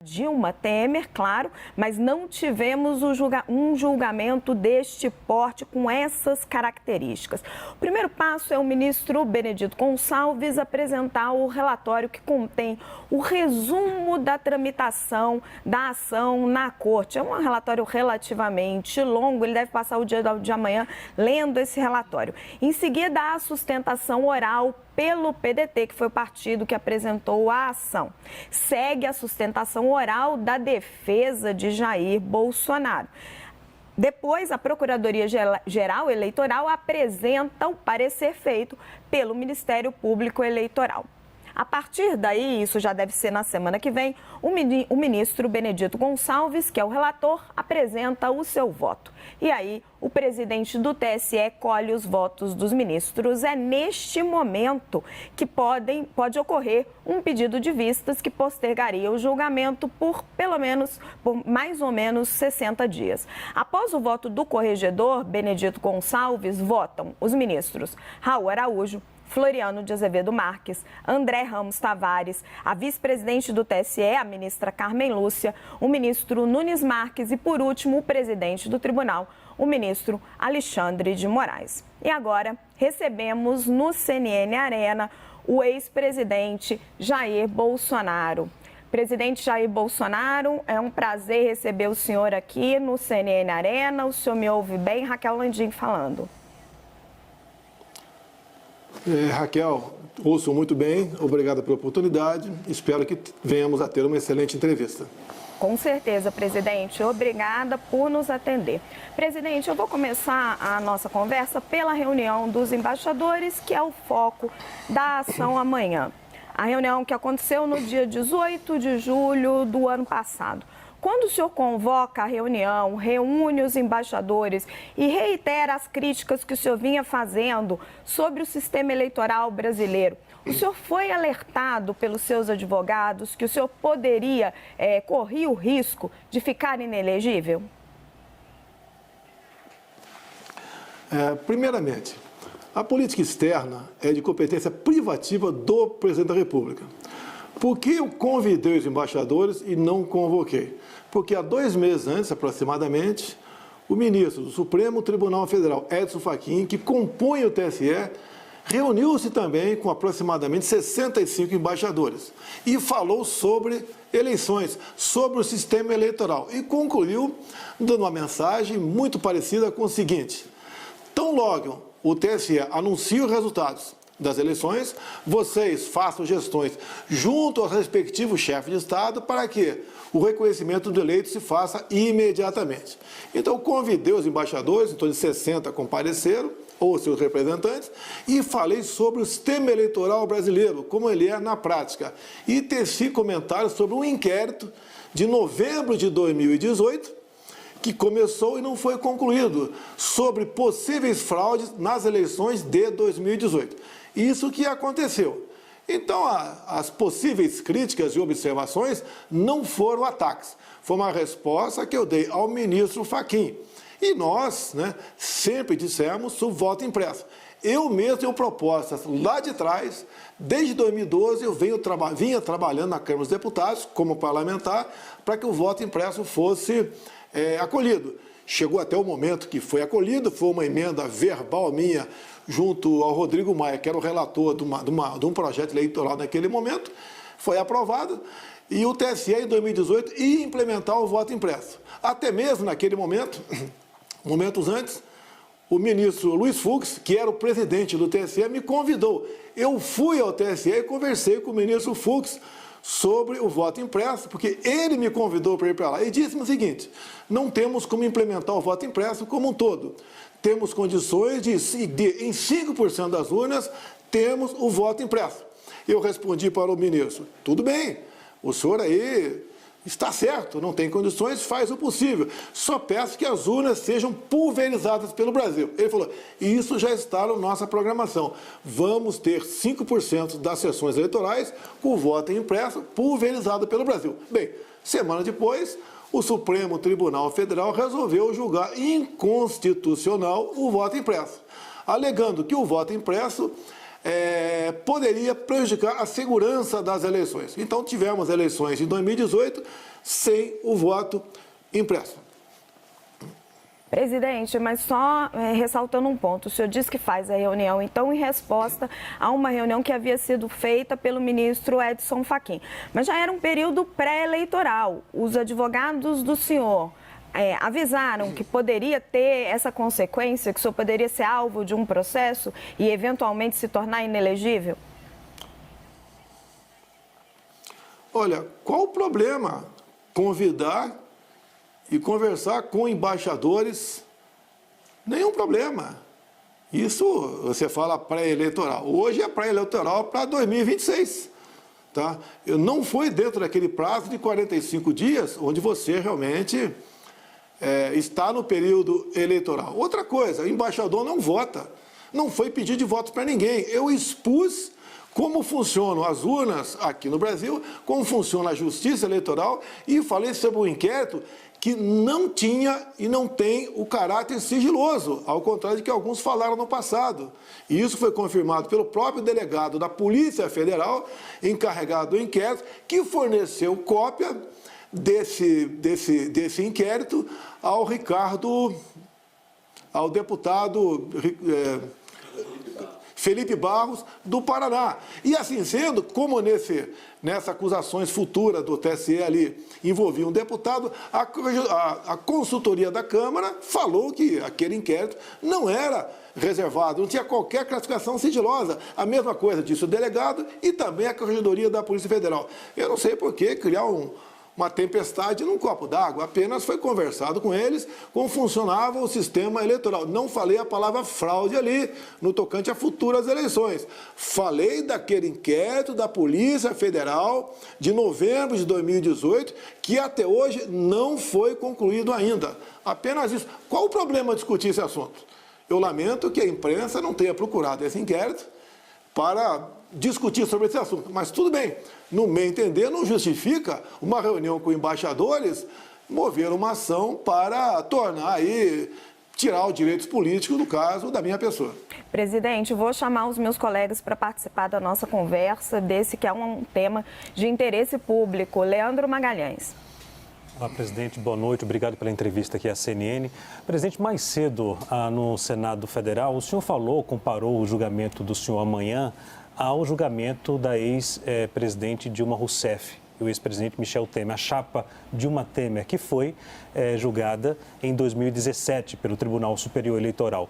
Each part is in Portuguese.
Dilma Temer, claro, mas não tivemos um julgamento deste porte com essas características. O primeiro passo é o ministro Benedito Gonçalves apresentar o relatório que contém o resumo da tramitação da ação na corte. É um relatório relativamente longo, ele deve passar o dia de amanhã lendo esse relatório. Em seguida, a sustentação oral pelo PDT, que foi o partido que apresentou a ação. Segue a sustentação oral da defesa de Jair Bolsonaro. Depois, a Procuradoria-Geral Eleitoral apresenta o parecer feito pelo Ministério Público Eleitoral. A partir daí, isso já deve ser na semana que vem, o ministro Benedito Gonçalves, que é o relator, apresenta o seu voto. E aí, o presidente do TSE colhe os votos dos ministros. É neste momento que pode ocorrer um pedido de vistas que postergaria o julgamento por mais ou menos 60 dias. Após o voto do corregedor, Benedito Gonçalves, votam os ministros Raul Araújo, Floriano de Azevedo Marques, André Ramos Tavares, a vice-presidente do TSE, a ministra Carmen Lúcia, o ministro Nunes Marques e, por último, o presidente do tribunal, o ministro Alexandre de Moraes. E agora recebemos no CNN Arena o ex-presidente Jair Bolsonaro. Presidente Jair Bolsonaro, é um prazer receber o senhor aqui no CNN Arena. O senhor me ouve bem? Raquel Landim falando. Raquel, ouço muito bem, obrigado pela oportunidade, espero que venhamos a ter uma excelente entrevista. Com certeza, presidente. Obrigada por nos atender. Presidente, eu vou começar a nossa conversa pela reunião dos embaixadores, que é o foco da ação amanhã. A reunião que aconteceu no dia 18 de julho do ano passado. Quando o senhor convoca a reunião, reúne os embaixadores e reitera as críticas que o senhor vinha fazendo sobre o sistema eleitoral brasileiro, o senhor foi alertado pelos seus advogados que o senhor poderia, correr o risco de ficar inelegível? Primeiramente, a política externa é de competência privativa do presidente da República. Por que eu convidei os embaixadores e não convoquei? Porque há 2 meses antes, aproximadamente, o ministro do Supremo Tribunal Federal, Edson Fachin, que compõe o TSE, reuniu-se também com aproximadamente 65 embaixadores e falou sobre eleições, sobre o sistema eleitoral e concluiu dando uma mensagem muito parecida com o seguinte: tão logo o TSE anuncia os resultados das eleições, vocês façam gestões junto aos respectivos chefes de Estado para que o reconhecimento do eleito se faça imediatamente. Então, convidei os embaixadores, em torno de 60 compareceram, ou seus representantes, e falei sobre o sistema eleitoral brasileiro, como ele é na prática. E teci comentários sobre um inquérito de novembro de 2018, que começou e não foi concluído, sobre possíveis fraudes nas eleições de 2018. Isso que aconteceu. Então, as possíveis críticas e observações não foram ataques. Foi uma resposta que eu dei ao ministro Fachin. E nós, sempre dissemos o voto impresso. Eu mesmo tenho propostas lá de trás, desde 2012 eu vinha trabalhando na Câmara dos Deputados, como parlamentar, para que o voto impresso fosse acolhido. Chegou até o momento que foi acolhido, foi uma emenda verbal minha, junto ao Rodrigo Maia, que era o relator de um projeto eleitoral naquele momento, foi aprovado, e o TSE, em 2018, ia implementar o voto impresso. Até mesmo naquele momento, momentos antes, o ministro Luiz Fux, que era o presidente do TSE, me convidou. Eu fui ao TSE e conversei com o ministro Fux sobre o voto impresso, porque ele me convidou para ir para lá e disse-me o seguinte: não temos como implementar o voto impresso como um todo. Temos condições de em 5% das urnas, temos o voto impresso. Eu respondi para o ministro: tudo bem, o senhor aí está certo, não tem condições, faz o possível. Só peço que as urnas sejam pulverizadas pelo Brasil. Ele falou: isso já está na nossa programação. Vamos ter 5% das sessões eleitorais com o voto impresso pulverizado pelo Brasil. Bem, semana depois, o Supremo Tribunal Federal resolveu julgar inconstitucional o voto impresso, alegando que o voto impresso poderia prejudicar a segurança das eleições. Então, tivemos eleições em 2018 sem o voto impresso. Presidente, mas só ressaltando um ponto, o senhor disse que faz a reunião, então, em resposta a uma reunião que havia sido feita pelo ministro Edson Fachin. Mas já era um período pré-eleitoral. Os advogados do senhor avisaram que poderia ter essa consequência, que o senhor poderia ser alvo de um processo e, eventualmente, se tornar inelegível? Olha, qual o problema convidar e conversar com embaixadores? Nenhum problema. Isso você fala pré-eleitoral. Hoje é pré-eleitoral para 2026. Tá? Não foi dentro daquele prazo de 45 dias onde você realmente está no período eleitoral. Outra coisa, o embaixador não vota. Não foi pedido de voto para ninguém. Eu expus como funcionam as urnas aqui no Brasil, como funciona a justiça eleitoral e falei sobre o inquérito que não tinha e não tem o caráter sigiloso, ao contrário de que alguns falaram no passado. E isso foi confirmado pelo próprio delegado da Polícia Federal, encarregado do inquérito, que forneceu cópia desse inquérito ao deputado Felipe Barros, do Paraná. E assim sendo, como nessas acusações futuras do TSE ali envolvia um deputado, a consultoria da Câmara falou que aquele inquérito não era reservado, não tinha qualquer classificação sigilosa. A mesma coisa disse o delegado e também a Corregedoria da Polícia Federal. Eu não sei por que criar uma tempestade num copo d'água, apenas foi conversado com eles como funcionava o sistema eleitoral. Não falei a palavra fraude ali, no tocante a futuras eleições. Falei daquele inquérito da Polícia Federal de novembro de 2018, que até hoje não foi concluído ainda. Apenas isso. Qual o problema de discutir esse assunto? Eu lamento que a imprensa não tenha procurado esse inquérito para discutir sobre esse assunto. Mas tudo bem, no meu entender, não justifica uma reunião com embaixadores mover uma ação para tirar os direitos políticos, no caso da minha pessoa. Presidente, vou chamar os meus colegas para participar da nossa conversa, desse que é um tema de interesse público. Leandro Magalhães. Olá, presidente. Boa noite. Obrigado pela entrevista aqui à CNN. Presidente, mais cedo no Senado Federal, o senhor comparou o julgamento do senhor amanhã ao julgamento da ex-presidente Dilma Rousseff e o ex-presidente Michel Temer, a chapa Dilma Temer, que foi julgada em 2017 pelo Tribunal Superior Eleitoral.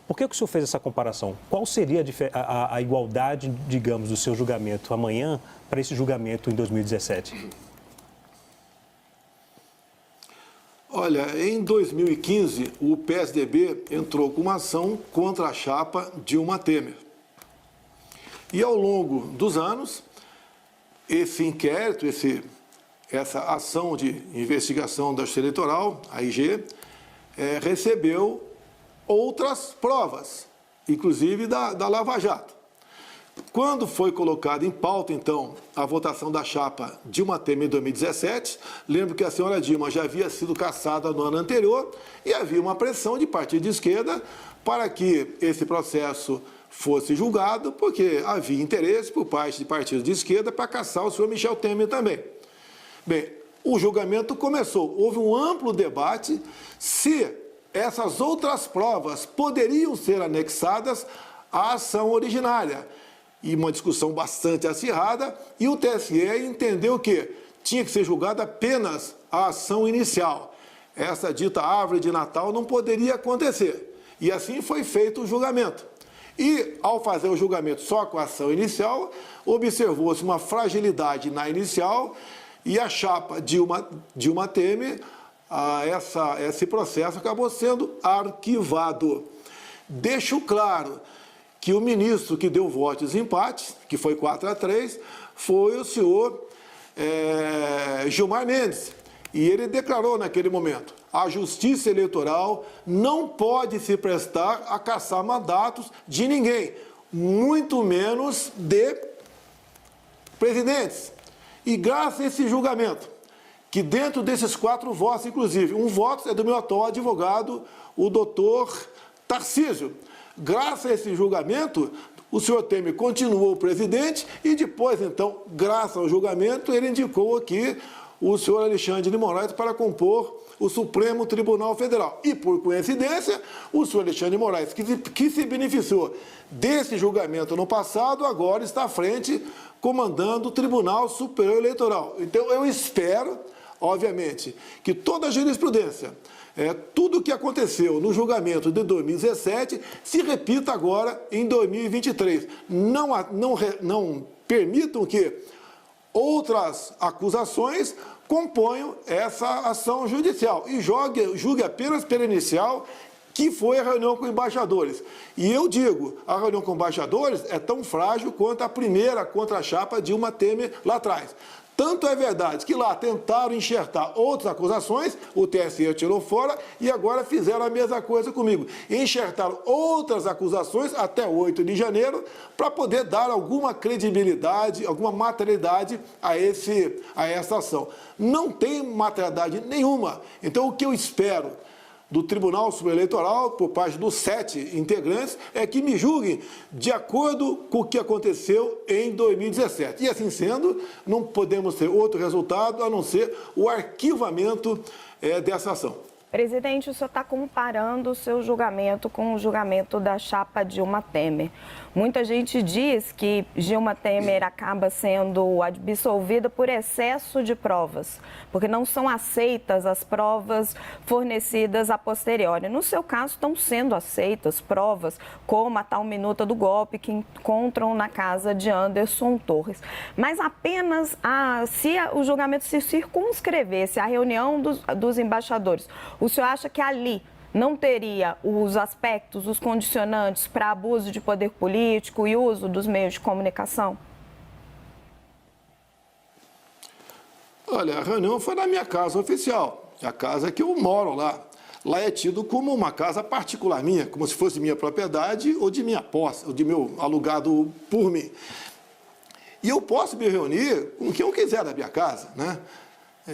Por que o senhor fez essa comparação? Qual seria a igualdade, digamos, do seu julgamento amanhã para esse julgamento em 2017? Olha, em 2015, o PSDB entrou com uma ação contra a chapa Dilma Temer. E ao longo dos anos, esse inquérito, essa ação de investigação da Justiça Eleitoral, a IG, recebeu outras provas, inclusive da Lava Jato. Quando foi colocada em pauta, então, a votação da chapa Dilma Temer em 2017, lembro que a senhora Dilma já havia sido cassada no ano anterior e havia uma pressão de partido de esquerda para que esse processo fosse julgado, porque havia interesse por parte de partidos de esquerda para caçar o senhor Michel Temer também. Bem, o julgamento começou. Houve um amplo debate se essas outras provas poderiam ser anexadas à ação originária. E uma discussão bastante acirrada, e o TSE entendeu que tinha que ser julgada apenas a ação inicial. Essa dita árvore de Natal não poderia acontecer. E assim foi feito o julgamento. E, ao fazer o julgamento só com a ação inicial, observou-se uma fragilidade na inicial e a chapa Dilma Temer, esse processo acabou sendo arquivado. Deixo claro que o ministro que deu voto de desempate, que foi 4-3, foi o senhor Gilmar Mendes. E ele declarou naquele momento: a Justiça Eleitoral não pode se prestar a caçar mandatos de ninguém, muito menos de presidentes. E graças a esse julgamento, que dentro desses 4 votos, inclusive, um voto é do meu atual advogado, o doutor Tarcísio. Graças a esse julgamento, o senhor Temer continuou presidente e depois, então, graças ao julgamento, ele indicou aqui o senhor Alexandre de Moraes para compor o Supremo Tribunal Federal. E, por coincidência, o senhor Alexandre de Moraes, que se beneficiou desse julgamento no passado, agora está à frente, comandando o Tribunal Superior Eleitoral. Então, eu espero, obviamente, que toda a jurisprudência, tudo o que aconteceu no julgamento de 2017 se repita agora em 2023. Não permitam que outras acusações componham essa ação judicial e julgue apenas pela inicial, que foi a reunião com embaixadores. E eu digo, a reunião com embaixadores é tão frágil quanto a primeira contra a chapa Dilma Temer lá atrás. Tanto é verdade que lá tentaram enxertar outras acusações, o TSE tirou fora e agora fizeram a mesma coisa comigo. Enxertaram outras acusações até 8 de janeiro para poder dar alguma credibilidade, alguma materialidade a essa ação. Não tem materialidade nenhuma. Então, o que eu espero do Tribunal Superior Eleitoral, por parte dos 7 integrantes, é que me julguem de acordo com o que aconteceu em 2017. E assim sendo, não podemos ter outro resultado a não ser o arquivamento dessa ação. Presidente, o senhor está comparando o seu julgamento com o julgamento da chapa Dilma Temer. Muita gente diz que Dilma Temer acaba sendo absolvida por excesso de provas, porque não são aceitas as provas fornecidas a posteriori. No seu caso, estão sendo aceitas provas como a tal minuta do golpe que encontram na casa de Anderson Torres. Mas apenas se o julgamento se circunscrevesse à reunião dos embaixadores, o senhor acha que ali não teria os aspectos, os condicionantes para abuso de poder político e uso dos meios de comunicação? Olha, a reunião foi na minha casa oficial, a casa que eu moro lá. Lá é tido como uma casa particular minha, como se fosse minha propriedade ou de minha posse, ou de meu alugado por mim. E eu posso me reunir com quem eu quiser da minha casa, né?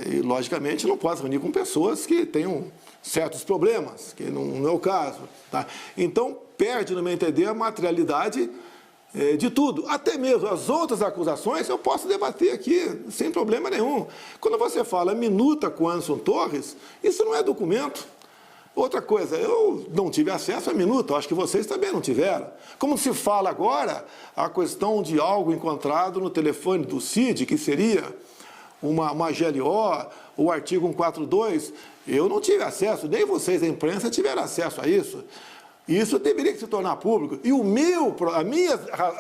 E, logicamente, não posso reunir com pessoas que tenham certos problemas, que não é o caso. Tá? Então, perde, no meu entender, a materialidade de tudo. Até mesmo as outras acusações eu posso debater aqui, sem problema nenhum. Quando você fala minuta com Anderson Torres, isso não é documento. Outra coisa, eu não tive acesso à minuta, acho que vocês também não tiveram. Como se fala agora, a questão de algo encontrado no telefone do CID, que seria uma GLO, o artigo 142, eu não tive acesso, nem vocês da imprensa tiveram acesso a isso. Isso deveria se tornar público. E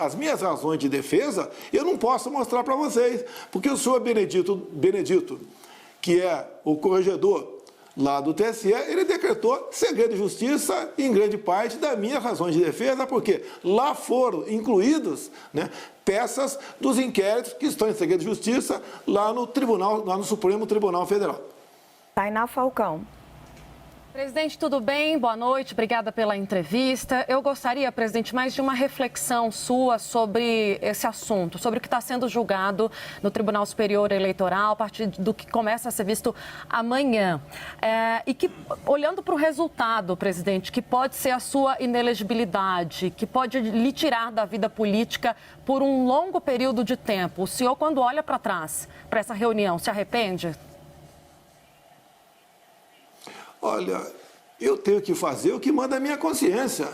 as minhas razões de defesa, eu não posso mostrar para vocês, porque o senhor Benedito, que é o corregedor lá do TSE, ele decretou segredo de justiça em grande parte das minhas razões de defesa, porque lá foram incluídos, né, peças dos inquéritos que estão em segredo de justiça lá no Tribunal, lá no Supremo Tribunal Federal. Tainá Falcão. Presidente, tudo bem? Boa noite, obrigada pela entrevista. Eu gostaria, presidente, mais de uma reflexão sua sobre esse assunto, sobre o que está sendo julgado no Tribunal Superior Eleitoral, a partir do que começa a ser visto amanhã. E que, olhando para o resultado, presidente, que pode ser a sua inelegibilidade, que pode lhe tirar da vida política por um longo período de tempo, o senhor, quando olha para trás, para essa reunião, se arrepende? Olha, eu tenho que fazer o que manda a minha consciência.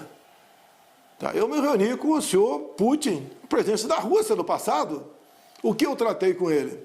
Tá? Eu me reuni com o senhor Putin, presidente da Rússia no passado. O que eu tratei com ele?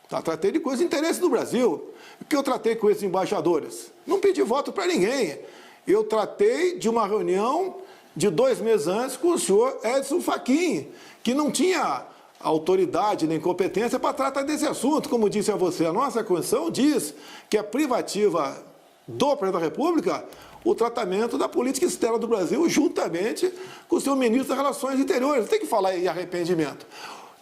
Tá? Tratei de coisas de interesse do Brasil. O que eu tratei com esses embaixadores? Não pedi voto para ninguém. Eu tratei de uma reunião de 2 meses antes com o senhor Edson Fachin, que não tinha autoridade nem competência para tratar desse assunto. Como disse a você, a nossa Constituição diz que é privativa do Presidente da República o tratamento da política externa do Brasil juntamente com o seu ministro das Relações Interiores. Tem que falar em arrependimento.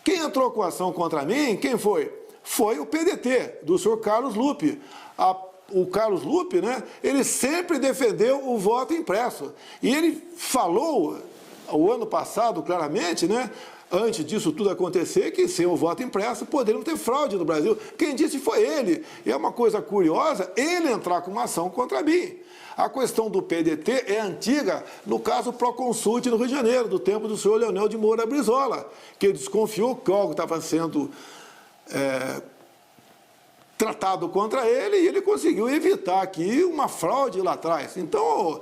Quem entrou com ação contra mim, quem foi? Foi o PDT, do senhor Carlos Lupe. O Carlos Lupe, né, ele sempre defendeu o voto impresso. E ele falou, o ano passado, claramente, né, antes disso tudo acontecer, que sem o voto impresso poderíamos ter fraude no Brasil. Quem disse foi ele. E é uma coisa curiosa ele entrar com uma ação contra mim. A questão do PDT é antiga, no caso Proconsult no Rio de Janeiro, do tempo do senhor Leonel de Moura Brizola, que ele desconfiou que algo estava sendo tratado contra ele e ele conseguiu evitar aqui uma fraude lá atrás. Então,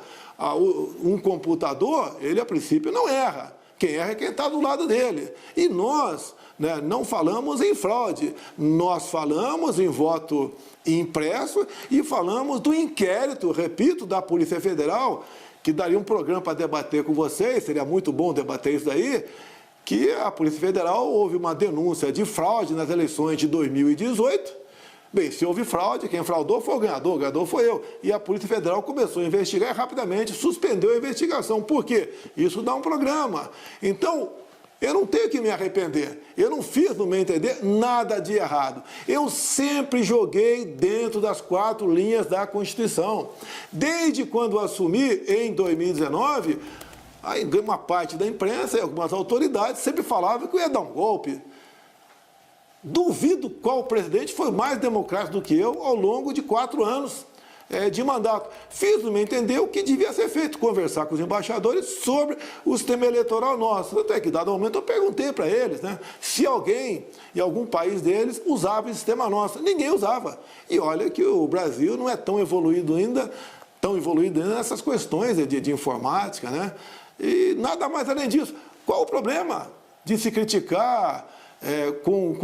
um computador, ele a princípio não erra. Quem erra é quem está do lado dele. E nós, né, não falamos em fraude, nós falamos em voto impresso e falamos do inquérito, repito, da Polícia Federal, que daria um programa para debater com vocês, seria muito bom debater isso daí, que a Polícia Federal houve uma denúncia de fraude nas eleições de 2018. Bem, se houve fraude, quem fraudou foi o ganhador foi eu. E a Polícia Federal começou a investigar e rapidamente suspendeu a investigação. Por quê? Isso dá um programa. Então, eu não tenho que me arrepender. Eu não fiz, no meu entender, nada de errado. Eu sempre joguei dentro das 4 linhas da Constituição. Desde quando assumi, em 2019, uma parte da imprensa e algumas autoridades sempre falavam que eu ia dar um golpe. Duvido qual presidente foi mais democrático do que eu ao longo de 4 anos de mandato. Fiz, no meu entender, o que devia ser feito, conversar com os embaixadores sobre o sistema eleitoral nosso. Até que, dado momento, eu perguntei para eles, né, se alguém, em algum país deles, usava esse sistema nosso. Ninguém usava. E olha que o Brasil não é tão evoluído ainda nessas questões de informática, né? E nada mais além disso. Qual o problema de se criticar com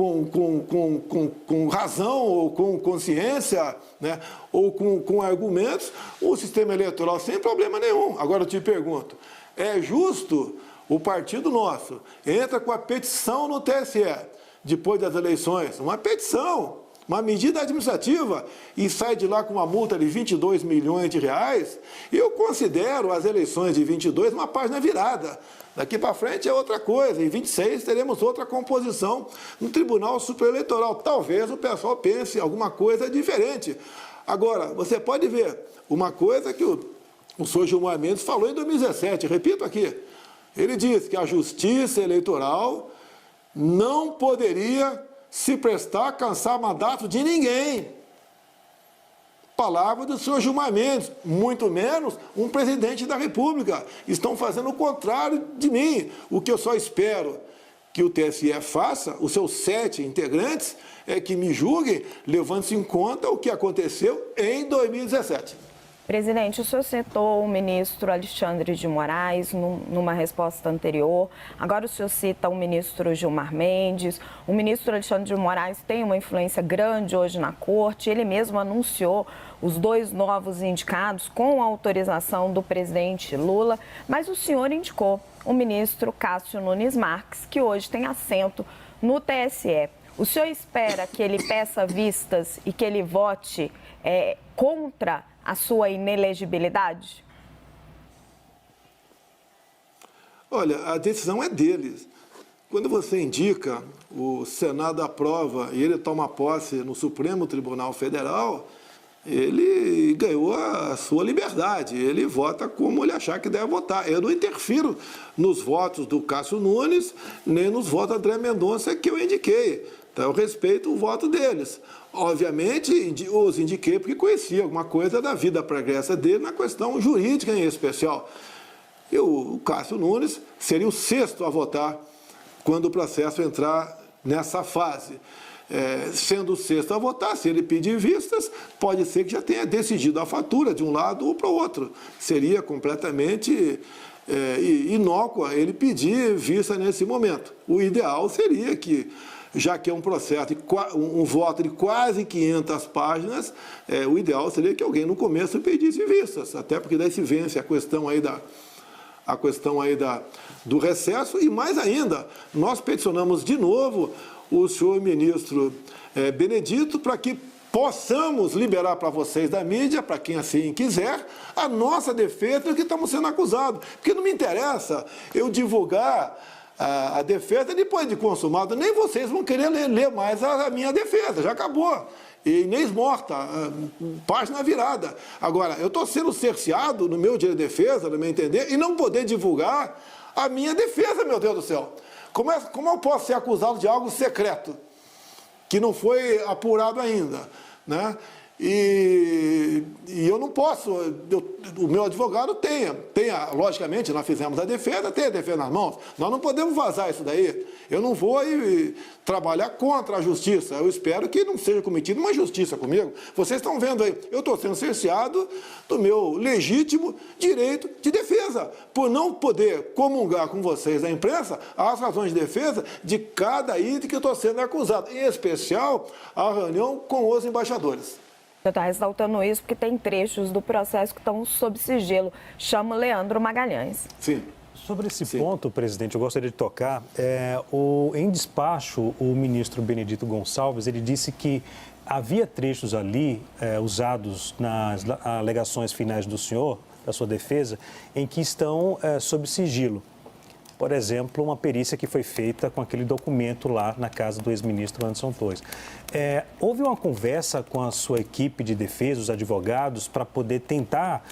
razão ou com consciência, né, ou com argumentos, o sistema eleitoral sem problema nenhum? Agora eu te pergunto, é justo o partido nosso entra com a petição no TSE, depois das eleições, uma petição, uma medida administrativa, e sai de lá com uma multa de 22 milhões de reais? Eu considero as eleições de 22 uma página virada. Daqui para frente é outra coisa. Em 26 teremos outra composição no Tribunal Superior Eleitoral. Talvez o pessoal pense alguma coisa diferente. Agora, você pode ver uma coisa que o senhor Gilmar Mendes falou em 2017, repito aqui. Ele disse que a Justiça Eleitoral não poderia se prestar a cassar mandato de ninguém. Palavra do senhor Gilmar Mendes, muito menos um presidente da República. Estão fazendo o contrário de mim. O que eu só espero que o TSE faça, os seus 7 integrantes, é que me julguem, levando-se em conta o que aconteceu em 2017. Presidente, o senhor citou o ministro Alexandre de Moraes numa resposta anterior. Agora o senhor cita o ministro Gilmar Mendes. O ministro Alexandre de Moraes tem uma influência grande hoje na corte. Ele mesmo anunciou os 2 novos indicados com a autorização do presidente Lula. Mas o senhor indicou o ministro Cássio Nunes Marques, que hoje tem assento no TSE. O senhor espera que ele peça vistas e que ele vote contra a sua inelegibilidade? Olha, a decisão é deles. Quando você indica, o Senado aprova e ele toma posse no Supremo Tribunal Federal, ele ganhou a sua liberdade, ele vota como ele achar que deve votar. Eu não interfiro nos votos do Cássio Nunes, nem nos votos do André Mendonça que eu indiquei. Então, eu respeito o voto deles. Obviamente, os indiquei porque conhecia alguma coisa da vida pregressa dele na questão jurídica em especial. E o Cássio Nunes seria o 6º a votar quando o processo entrar nessa fase. Sendo o 6º a votar, se ele pedir vistas, pode ser que já tenha decidido a fatura de um lado ou para o outro. Seria completamente inócua ele pedir vista nesse momento. O ideal seria que, já que é um processo, um voto de quase 500 páginas, o ideal seria que alguém no começo pedisse vistas, até porque daí se vence a questão aí do recesso. E mais ainda, nós peticionamos de novo o senhor ministro Benedito para que possamos liberar para vocês da mídia, para quem assim quiser, a nossa defesa do que estamos sendo acusados. Porque não me interessa eu divulgar a defesa depois de consumado, nem vocês vão querer ler mais a minha defesa, já acabou. E Inês morta, página virada. Agora, eu estou sendo cerceado no meu direito de defesa, no meu entender, e não poder divulgar a minha defesa, meu Deus do céu. Como eu posso ser acusado de algo secreto, que não foi apurado ainda, né? E eu não posso, o meu advogado tem, logicamente, nós fizemos a defesa nas mãos, nós não podemos vazar isso daí. Eu não vou trabalhar contra a justiça, eu espero que não seja cometida uma injustiça comigo. Vocês estão vendo aí, eu estou sendo cerceado do meu legítimo direito de defesa, por não poder comungar com vocês da imprensa as razões de defesa de cada item que eu estou sendo acusado, em especial a reunião com os embaixadores. Você está ressaltando isso porque tem trechos do processo que estão sob sigilo. Chama Leandro Magalhães. Sim. Sobre esse ponto, presidente, eu gostaria de tocar. Em despacho, o ministro Benedito Gonçalves, ele disse que havia trechos ali usados nas alegações finais do senhor, da sua defesa, em que estão sob sigilo. Por exemplo, uma perícia que foi feita com aquele documento lá na casa do ex-ministro Anderson Torres. Houve uma conversa com a sua equipe de defesa, os advogados, para poder tentar,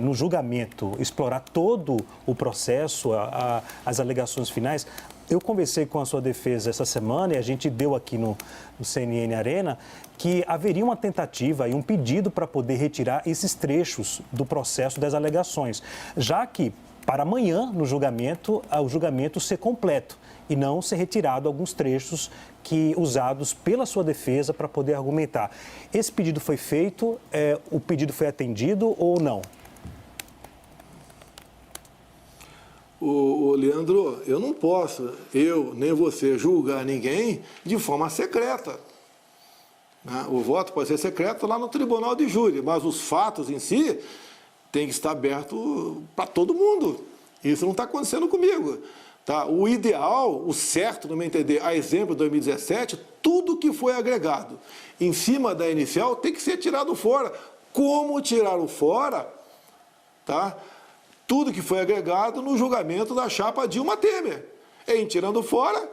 no julgamento, explorar todo o processo, as alegações finais? Eu conversei com a sua defesa essa semana e a gente deu aqui no CNN Arena que haveria uma tentativa e um pedido para poder retirar esses trechos do processo das alegações, já que para amanhã, no julgamento, o julgamento ser completo e não ser retirado alguns trechos usados pela sua defesa para poder argumentar. Esse pedido foi feito, o pedido foi atendido ou não? Leandro, eu não posso, eu nem você, julgar ninguém de forma secreta. O voto pode ser secreto lá no tribunal de júri, mas os fatos em si tem que estar aberto para todo mundo. Isso não está acontecendo comigo. Tá? O ideal, o certo, no meu entender, a exemplo de 2017, tudo que foi agregado em cima da inicial tem que ser tirado fora. Como tiraram fora, tá? Tudo que foi agregado no julgamento da chapa Dilma Temer. Em tirando fora,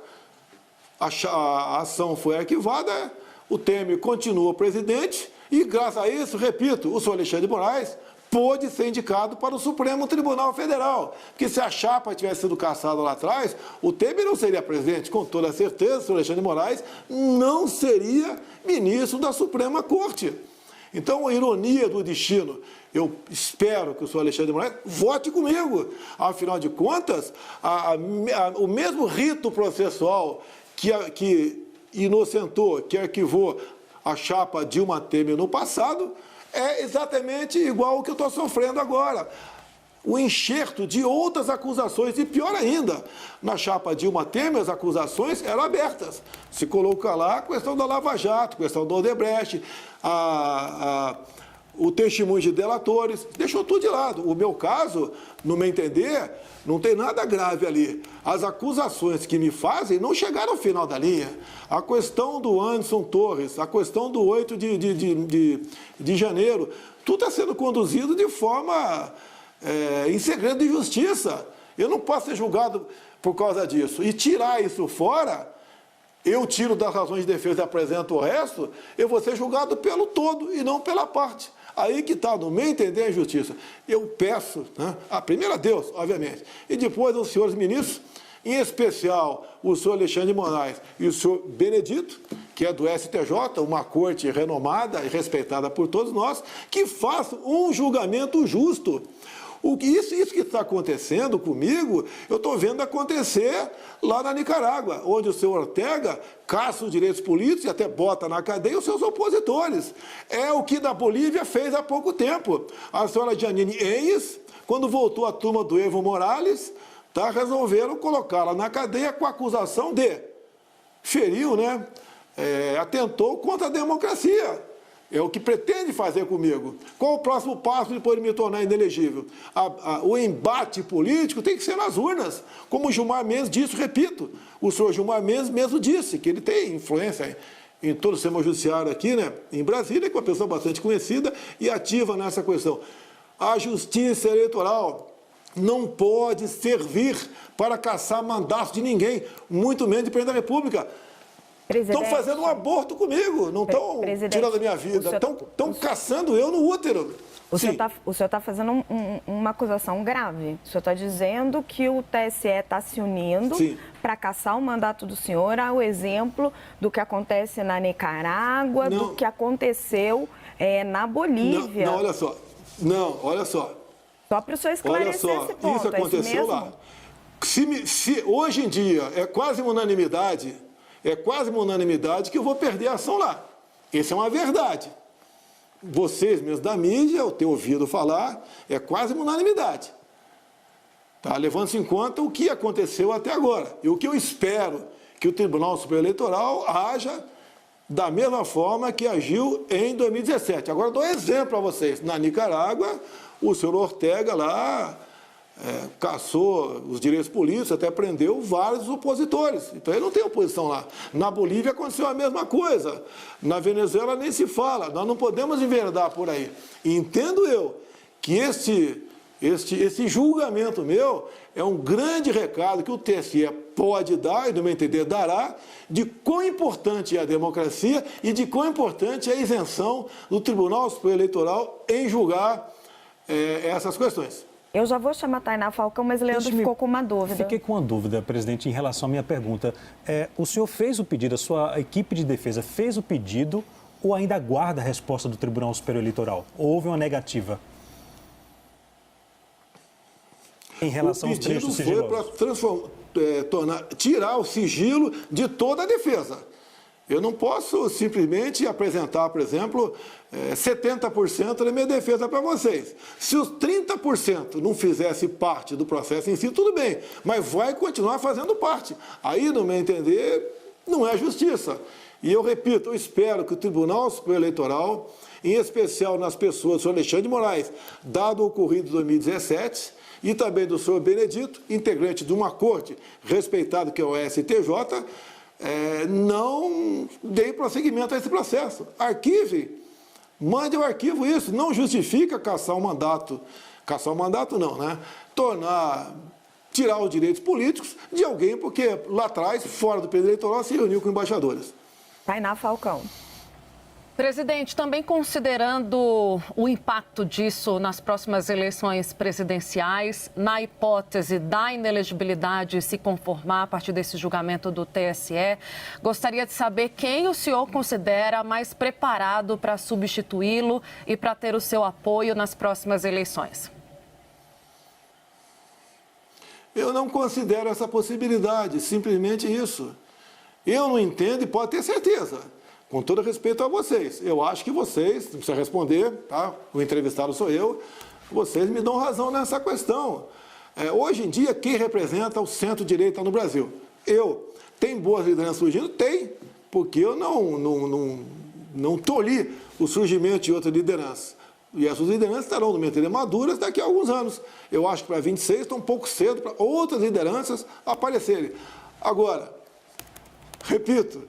a ação foi arquivada, o Temer continua presidente e, graças a isso, repito, o senhor Alexandre de Moraes pôde ser indicado para o Supremo Tribunal Federal. Porque se a chapa tivesse sido cassada lá atrás, o Temer não seria presidente, com toda certeza, o senhor Alexandre de Moraes não seria ministro da Suprema Corte. Então, a ironia do destino, eu espero que o senhor Alexandre de Moraes vote comigo. Afinal de contas, o mesmo rito processual que inocentou, que arquivou a chapa Dilma Temer no passado, é exatamente igual ao que eu estou sofrendo agora. O enxerto de outras acusações, e pior ainda, na chapa Dilma Temer, as acusações eram abertas. Se coloca lá a questão da Lava Jato, a questão do Odebrecht, o testemunho de delatores, deixou tudo de lado. O meu caso, no meu entender, não tem nada grave ali. As acusações que me fazem não chegaram ao final da linha. A questão do Anderson Torres, a questão do 8 de janeiro, tudo está sendo conduzido de forma em segredo de justiça. Eu não posso ser julgado por causa disso. E tirar isso fora, eu tiro das razões de defesa e apresento o resto, eu vou ser julgado pelo todo e não pela parte. Aí que está, no meu entender, a injustiça. Eu peço, primeiro a Deus, obviamente, e depois aos senhores ministros, em especial o senhor Alexandre de Moraes e o senhor Benedito, que é do STJ, uma corte renomada e respeitada por todos nós, que façam um julgamento justo. Isso que está acontecendo comigo, eu estou vendo acontecer lá na Nicarágua, onde o senhor Ortega caça os direitos políticos e até bota na cadeia os seus opositores. É o que da Bolívia fez há pouco tempo. A senhora Janine Enes, quando voltou a turma do Evo Morales, resolveram colocá-la na cadeia com a acusação de feriu, atentou contra a democracia. É o que pretende fazer comigo. Qual o próximo passo depois de me tornar inelegível? O embate político tem que ser nas urnas. Como o Gilmar Mendes disse, repito, o senhor Gilmar Mendes mesmo disse que ele tem influência em todo o sistema judiciário aqui, em Brasília, que é uma pessoa bastante conhecida e ativa nessa questão. A justiça eleitoral não pode servir para caçar mandatos de ninguém, muito menos de presidente da República. Estão fazendo um aborto comigo, não estão tirando a minha vida, estão caçando eu no útero. O senhor está fazendo uma acusação grave. O senhor está dizendo que o TSE está se unindo para caçar o mandato do senhor, ao exemplo do que acontece na Nicarágua, do que aconteceu na Bolívia. Não, olha só. Não, olha só. Só para o senhor esclarecer esse ponto. Isso aconteceu lá. Se hoje em dia é quase uma unanimidade que eu vou perder a ação lá. Essa é uma verdade. Vocês mesmos da mídia, eu tenho ouvido falar, é quase uma unanimidade. Tá? Levando-se em conta o que aconteceu até agora. E o que eu espero que o Tribunal Superior Eleitoral haja da mesma forma que agiu em 2017. Agora, dou exemplo para vocês. Na Nicarágua, o senhor Ortega lá caçou os direitos políticos, até prendeu vários opositores. Então, ele não tem oposição lá. Na Bolívia aconteceu a mesma coisa. Na Venezuela nem se fala. Nós não podemos enveredar por aí. E entendo eu que esse julgamento meu é um grande recado que o TSE pode dar, e no meu entender dará, de quão importante é a democracia e de quão importante é a isenção do Tribunal Superior Eleitoral em julgar essas questões. Eu já vou chamar a Tainá Falcão, mas Leandro ficou com uma dúvida. Fiquei com uma dúvida, presidente, em relação à minha pergunta. O senhor fez o pedido, a sua equipe de defesa fez o pedido ou ainda aguarda a resposta do Tribunal Superior Eleitoral? Ou houve uma negativa? Em relação aos trechos sigilosos. Foi para tirar o sigilo de toda a defesa. Eu não posso simplesmente apresentar, por exemplo, 70% da minha defesa para vocês. Se os 30% não fizesse parte do processo em si, tudo bem, mas vai continuar fazendo parte. Aí, no meu entender, não é justiça. E eu repito, eu espero que o Tribunal Superior Eleitoral, em especial nas pessoas do senhor Alexandre de Moraes, dado o ocorrido de 2017, e também do senhor Benedito, integrante de uma corte respeitada que é o STJ, não dê prosseguimento a esse processo. Arquive, mande ao arquivo isso. Não justifica caçar o mandato não, né? Tirar os direitos políticos de alguém, porque lá atrás, fora do período eleitoral, se reuniu com embaixadores. Tainá Falcão. Presidente, também considerando o impacto disso nas próximas eleições presidenciais, na hipótese da inelegibilidade se conformar a partir desse julgamento do TSE, gostaria de saber quem o senhor considera mais preparado para substituí-lo e para ter o seu apoio nas próximas eleições. Eu não considero essa possibilidade, simplesmente isso. Eu não entendo e pode ter certeza. Com todo respeito a vocês, eu acho que vocês, não precisa responder, tá? O entrevistado sou eu, vocês me dão razão nessa questão. Hoje em dia, quem representa o centro-direita no Brasil? Eu. Tem boas lideranças surgindo? Tem, porque eu não tolhi o surgimento de outra liderança. E essas lideranças estarão, no meu entender, maduras daqui a alguns anos. Eu acho que para 26 está um pouco cedo para outras lideranças aparecerem. Agora, repito,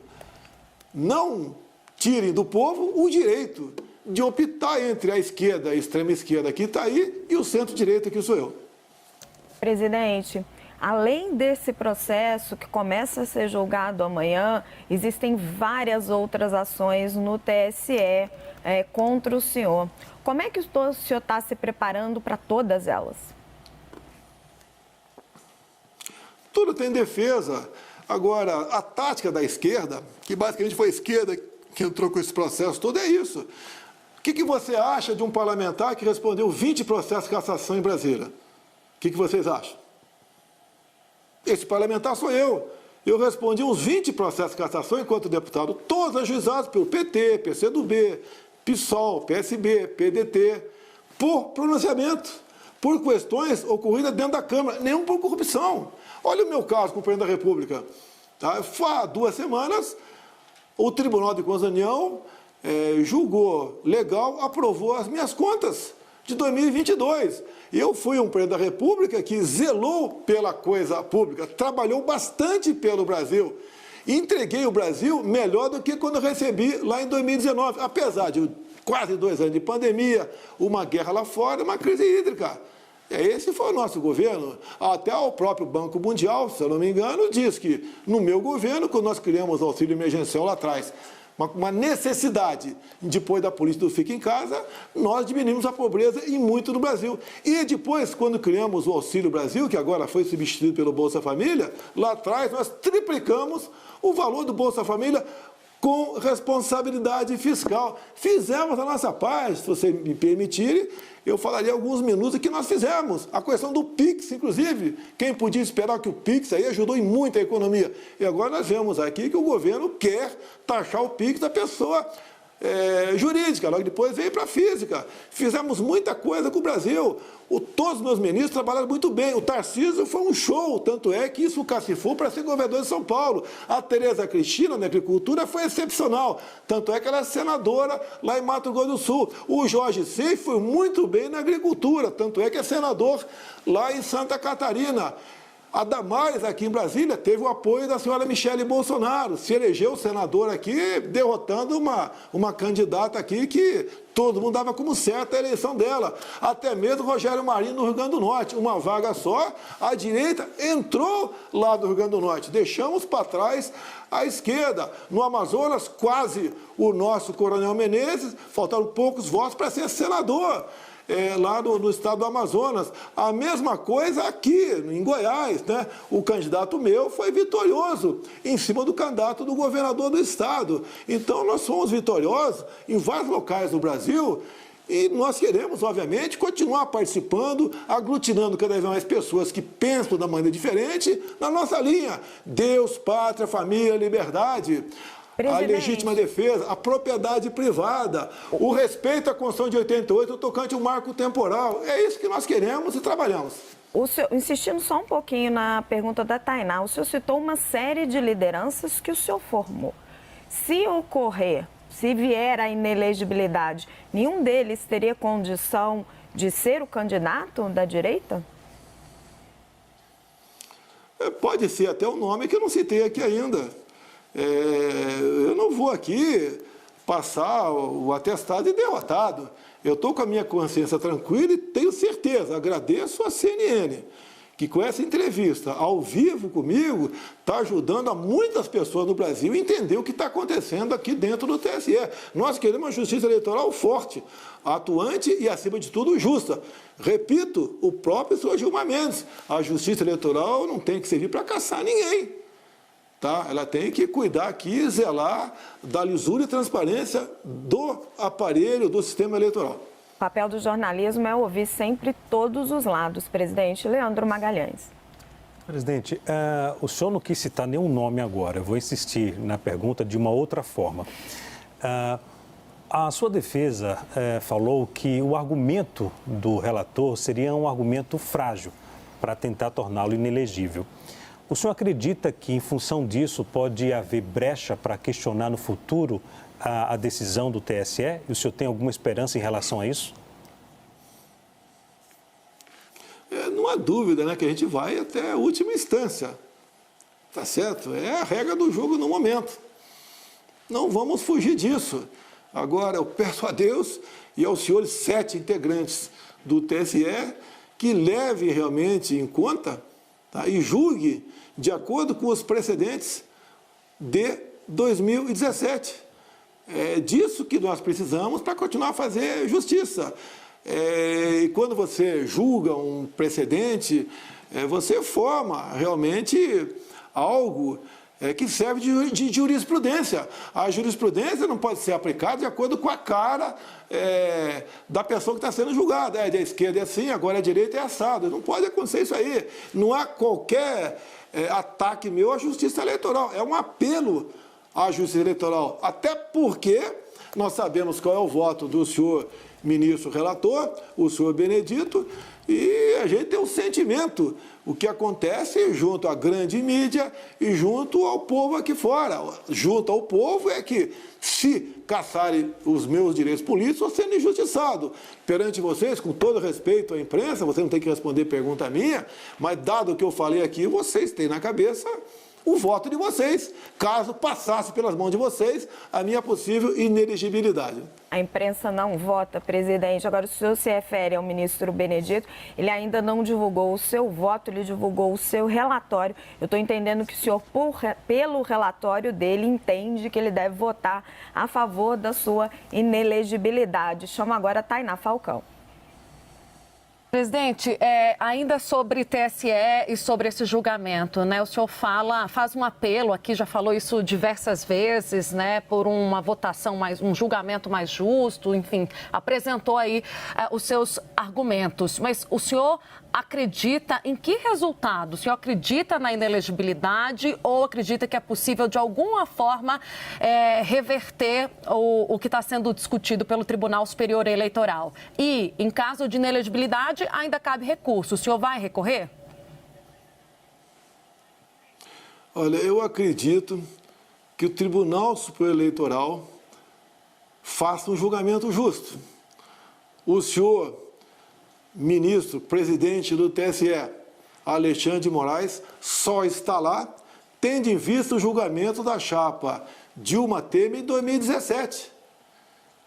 não tirem do povo o direito de optar entre a esquerda, a extrema esquerda que está aí, e o centro-direita que sou eu. Presidente, além desse processo que começa a ser julgado amanhã, existem várias outras ações no TSE contra o senhor. Como é que o senhor está se preparando para todas elas? Tudo tem defesa. Agora, a tática da esquerda, que basicamente foi a esquerda que entrou com esse processo todo, é isso. O que você acha de um parlamentar que respondeu 20 processos de cassação em Brasília? O que vocês acham? Esse parlamentar sou eu. Eu respondi uns 20 processos de cassação enquanto deputado, todos ajuizados pelo PT, PCdoB, PSOL, PSB, PDT, por pronunciamento, por questões ocorridas dentro da Câmara, nenhum por corrupção. Olha o meu caso com o presidente da República. Tá? Há 2 semanas, o Tribunal de Contas da União julgou legal, aprovou as minhas contas de 2022. Eu fui um presidente da República que zelou pela coisa pública, trabalhou bastante pelo Brasil. Entreguei o Brasil melhor do que quando eu recebi lá em 2019, apesar de quase 2 anos de pandemia, uma guerra lá fora, uma crise hídrica. Esse foi o nosso governo. Até o próprio Banco Mundial, se eu não me engano, diz que no meu governo, quando nós criamos o auxílio emergencial lá atrás, uma necessidade, depois da política do Fica em Casa, nós diminuímos a pobreza e muito no Brasil. E depois, quando criamos o Auxílio Brasil, que agora foi substituído pelo Bolsa Família, lá atrás nós triplicamos o valor do Bolsa Família com responsabilidade fiscal. Fizemos a nossa parte, se você me permitir, eu falaria alguns minutos que nós fizemos. A questão do PIX, inclusive, quem podia esperar que o PIX aí ajudou em muito a economia. E agora nós vemos aqui que o governo quer taxar o PIX da pessoa jurídica, logo depois veio para a física. Fizemos muita coisa com o Brasil. Todos os meus ministros trabalharam muito bem. O Tarcísio foi um show, tanto é que isso o cacifou para ser governador de São Paulo. A Tereza Cristina, na agricultura, foi excepcional. Tanto é que ela é senadora lá em Mato Grosso do Sul. O Jorge Sey foi muito bem na agricultura, tanto é que é senador lá em Santa Catarina. A Damares, aqui em Brasília, teve o apoio da senhora Michele Bolsonaro, se elegeu senador aqui, derrotando uma candidata aqui que todo mundo dava como certa a eleição dela. Até mesmo Rogério Marinho no Rio Grande do Norte, uma vaga só, a direita entrou lá do Rio Grande do Norte. Deixamos para trás a esquerda. No Amazonas, quase o nosso Coronel Menezes, faltaram poucos votos para ser senador. Lá no estado do Amazonas. A mesma coisa aqui, em Goiás, né? O candidato meu foi vitorioso em cima do candidato do governador do estado. Então, nós fomos vitoriosos em vários locais do Brasil e nós queremos, obviamente, continuar participando, aglutinando cada vez mais pessoas que pensam da maneira diferente na nossa linha. Deus, pátria, família, liberdade. A legítima defesa, a propriedade privada, o respeito à Constituição de 88, o tocante ao marco temporal. É isso que nós queremos e trabalhamos. Insistindo só um pouquinho na pergunta da Tainá, o senhor citou uma série de lideranças que o senhor formou. Se ocorrer, se vier a inelegibilidade, nenhum deles teria condição de ser o candidato da direita? Pode ser até o nome que eu não citei aqui ainda. Eu não vou aqui passar o atestado de derrotado. Eu estou com a minha consciência tranquila e tenho certeza, agradeço a CNN, que com essa entrevista ao vivo comigo, está ajudando a muitas pessoas no Brasil a entender o que está acontecendo aqui dentro do TSE. Nós queremos uma justiça eleitoral forte, atuante e, acima de tudo, justa. Repito, o próprio senhor Gilmar Mendes, a justiça eleitoral não tem que servir para caçar ninguém. Tá? Ela tem que cuidar aqui, zelar da lisura e transparência do aparelho, do sistema eleitoral. O papel do jornalismo é ouvir sempre todos os lados. Presidente Leandro Magalhães. Presidente, o senhor não quis citar nenhum nome agora. Eu vou insistir na pergunta de uma outra forma. A sua defesa falou que o argumento do relator seria um argumento frágil para tentar torná-lo inelegível. O senhor acredita que, em função disso, pode haver brecha para questionar no futuro a decisão do TSE? E o senhor tem alguma esperança em relação a isso? Não há dúvida, né, que a gente vai até a última instância. Tá certo? É a regra do jogo no momento. Não vamos fugir disso. Agora, eu peço a Deus e aos senhores 7 integrantes do TSE que levem realmente em conta, tá, e julgue de acordo com os precedentes de 2017. É disso que nós precisamos para continuar a fazer justiça. E quando você julga um precedente, você forma realmente algo que serve de jurisprudência. A jurisprudência não pode ser aplicada de acordo com a cara da pessoa que está sendo julgada. Da esquerda é assim, agora a direita é assado. Não pode acontecer isso aí. Não há qualquer ataque meu à justiça eleitoral. É um apelo à justiça eleitoral. Até porque nós sabemos qual é o voto do senhor ministro relator, o senhor Benedito, e a gente tem um sentimento, o que acontece junto à grande mídia e junto ao povo aqui fora. Junto ao povo é que, se caçarem os meus direitos políticos, eu sendo injustiçado. Perante vocês, com todo respeito à imprensa, você não tem que responder pergunta minha, mas dado o que eu falei aqui, vocês têm na cabeça o voto de vocês, caso passasse pelas mãos de vocês a minha possível inelegibilidade. A imprensa não vota, presidente. Agora, o senhor se refere ao ministro Benedito, ele ainda não divulgou o seu voto, ele divulgou o seu relatório. Eu estou entendendo que o senhor, pelo relatório dele, entende que ele deve votar a favor da sua inelegibilidade. Chamo agora a Tainá Falcão. Presidente, ainda sobre TSE e sobre esse julgamento, né? O senhor faz um apelo aqui, já falou isso diversas vezes, né? Por uma votação um julgamento mais justo, enfim, apresentou aí os seus argumentos. Mas o senhor acredita em que resultado? O senhor acredita na inelegibilidade ou acredita que é possível, de alguma forma, reverter o que está sendo discutido pelo Tribunal Superior Eleitoral? E, em caso de inelegibilidade, ainda cabe recurso. O senhor vai recorrer? Olha, eu acredito que o Tribunal Superior Eleitoral faça um julgamento justo. O senhor ministro, presidente do TSE, Alexandre de Moraes, só está lá tendo em vista o julgamento da chapa Dilma Temer em 2017.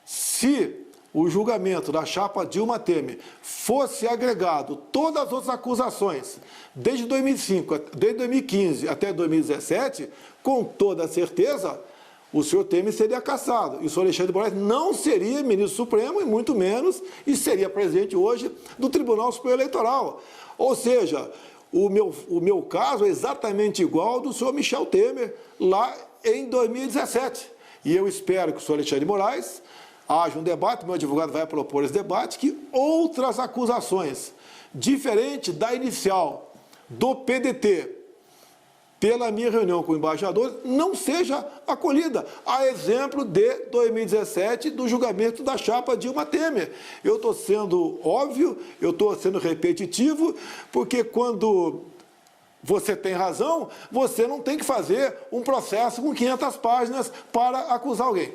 Se o julgamento da chapa Dilma Temer fosse agregado todas as outras acusações, desde 2015 até 2017, com toda certeza, o senhor Temer seria cassado. E o senhor Alexandre de Moraes não seria ministro supremo, e muito menos, e seria presidente hoje do Tribunal Superior Eleitoral. Ou seja, o meu caso é exatamente igual ao do senhor Michel Temer, lá em 2017. E eu espero que o senhor Alexandre de Moraes haja um debate, meu advogado vai propor esse debate, que outras acusações, diferente da inicial do PDT, pela minha reunião com o embaixador, não seja acolhida. A exemplo de 2017, do julgamento da chapa Dilma Temer. Eu estou sendo óbvio, eu estou sendo repetitivo, porque quando você tem razão, você não tem que fazer um processo com 500 páginas para acusar alguém.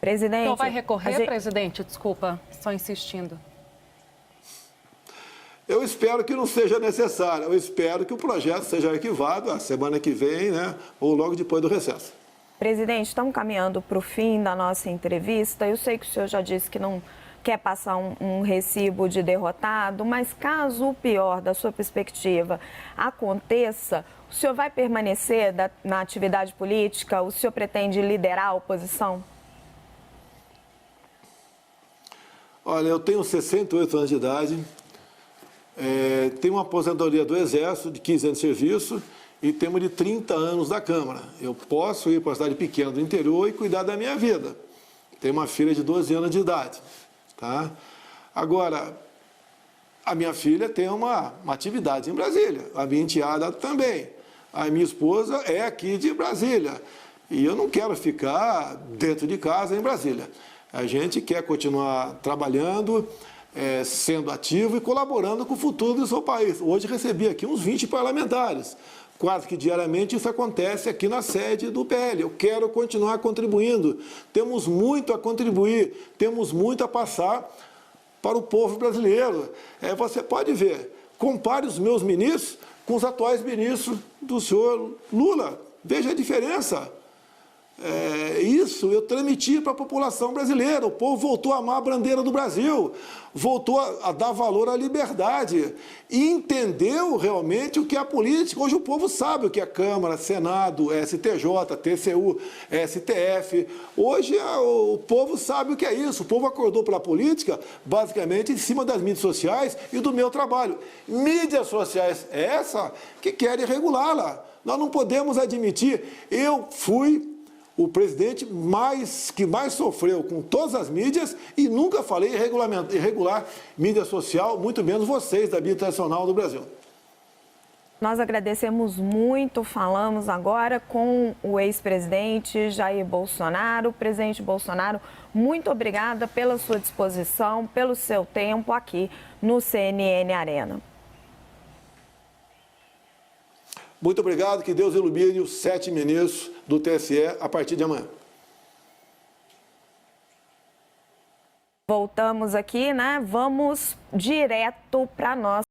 Presidente... Então vai recorrer, presidente? Desculpa, só insistindo. Eu espero que não seja necessário. Eu espero que o projeto seja arquivado a semana que vem, né, ou logo depois do recesso. Presidente, estamos caminhando para o fim da nossa entrevista. Eu sei que o senhor já disse que não quer passar um recibo de derrotado, mas caso o pior, da sua perspectiva, aconteça, o senhor vai permanecer na atividade política? O senhor pretende liderar a oposição? Olha, eu tenho 68 anos de idade. Tenho uma aposentadoria do Exército de 15 anos de serviço e tenho uma de 30 anos da Câmara. Eu posso ir para uma cidade pequena do interior e cuidar da minha vida. Tenho uma filha de 12 anos de idade. Tá? Agora, a minha filha tem uma atividade em Brasília, a minha enteada também. A minha esposa é aqui de Brasília e eu não quero ficar dentro de casa em Brasília. A gente quer continuar trabalhando, sendo ativo e colaborando com o futuro do seu país. Hoje recebi aqui uns 20 parlamentares. Quase que diariamente isso acontece aqui na sede do PL. Eu quero continuar contribuindo. Temos muito a contribuir, temos muito a passar para o povo brasileiro. Você pode ver, compare os meus ministros com os atuais ministros do senhor Lula. Veja a diferença. Isso eu transmiti para a população brasileira. O povo voltou a amar a bandeira do Brasil, voltou a dar valor à liberdade e entendeu realmente o que é a política. Hoje o povo sabe o que é Câmara, Senado, STJ, TCU, STF. Hoje o povo sabe o que é isso. O povo acordou para a política basicamente em cima das mídias sociais e do meu trabalho. Mídias sociais essa que querem regulá-la. Nós não podemos admitir. Eu fui o presidente que mais sofreu com todas as mídias e nunca falei em regular mídia social, muito menos vocês da mídia tradicional do Brasil. Nós agradecemos muito, falamos agora com o ex-presidente Jair Bolsonaro. Presidente Bolsonaro, muito obrigada pela sua disposição, pelo seu tempo aqui no CNN Arena. Muito obrigado, que Deus ilumine os 7 ministros do TSE a partir de amanhã. Voltamos aqui, né? Vamos direto para nós.